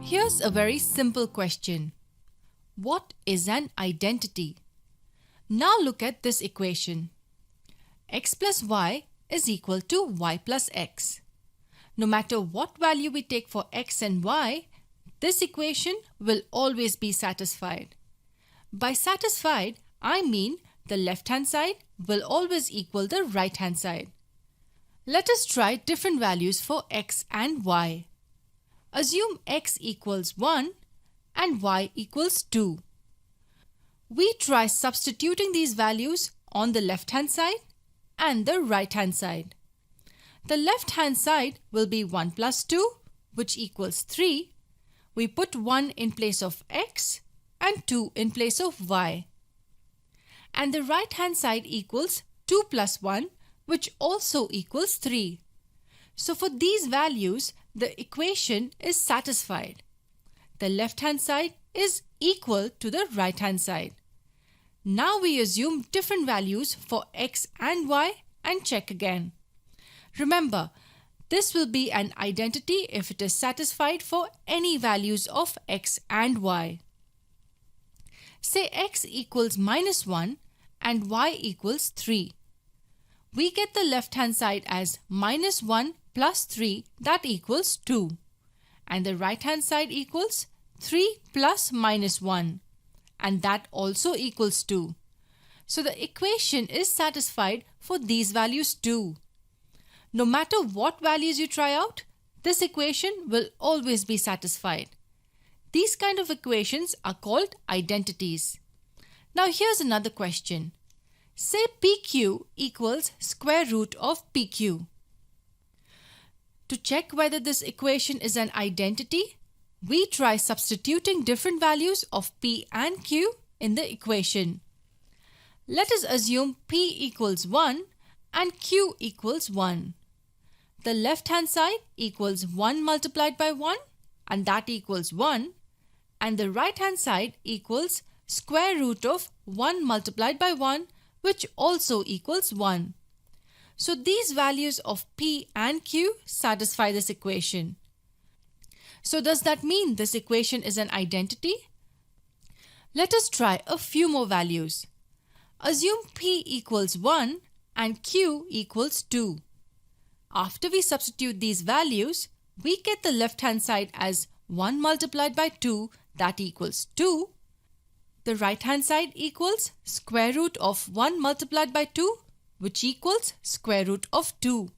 Here's a very simple question. What is an identity? Now look at this equation. X plus y is equal to y plus x. No matter what value we take for x and y, this equation will always be satisfied. By satisfied, I mean the left-hand side will always equal the right-hand side. Let us try different values for x and y. Assume x equals 1 and y equals 2. We try substituting these values on the left-hand side and the right-hand side. The left-hand side will be 1 plus 2, which equals 3. We put 1 in place of x and 2 in place of y. And the right-hand side equals 2 plus 1, which also equals 3. So for these values, the equation is satisfied. The left-hand side is equal to the right-hand side. Now we assume different values for x and y and check again. Remember, this will be an identity if it is satisfied for any values of x and y. Say x equals minus 1 and y equals 3. We get the left-hand side as minus 1 plus 3, that equals 2. And the right-hand side equals 3 plus minus 1, and that also equals 2. So the equation is satisfied for these values too. No matter what values you try out, this equation will always be satisfied. These kind of equations are called identities. Now here's another question. Say PQ equals square root of PQ. To check whether this equation is an identity, we try substituting different values of P and Q in the equation. Let us assume P equals 1 and Q equals 1. The left-hand side equals 1 multiplied by 1, and that equals 1. And the right-hand side equals square root of 1 multiplied by 1, which also equals 1. So these values of P and Q satisfy this equation. So does that mean this equation is an identity? Let us try a few more values. Assume P equals 1 and Q equals 2. After we substitute these values, we get the left-hand side as 1 multiplied by 2, that equals 2. The right-hand side equals square root of 1 multiplied by 2, which equals square root of 2.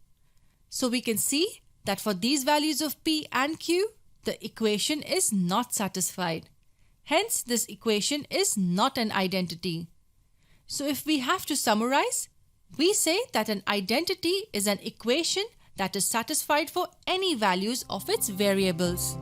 So we can see that for these values of P and Q, the equation is not satisfied. Hence, this equation is not an identity. So if we have to summarize, we say that an identity is an equation that is satisfied for any values of its variables.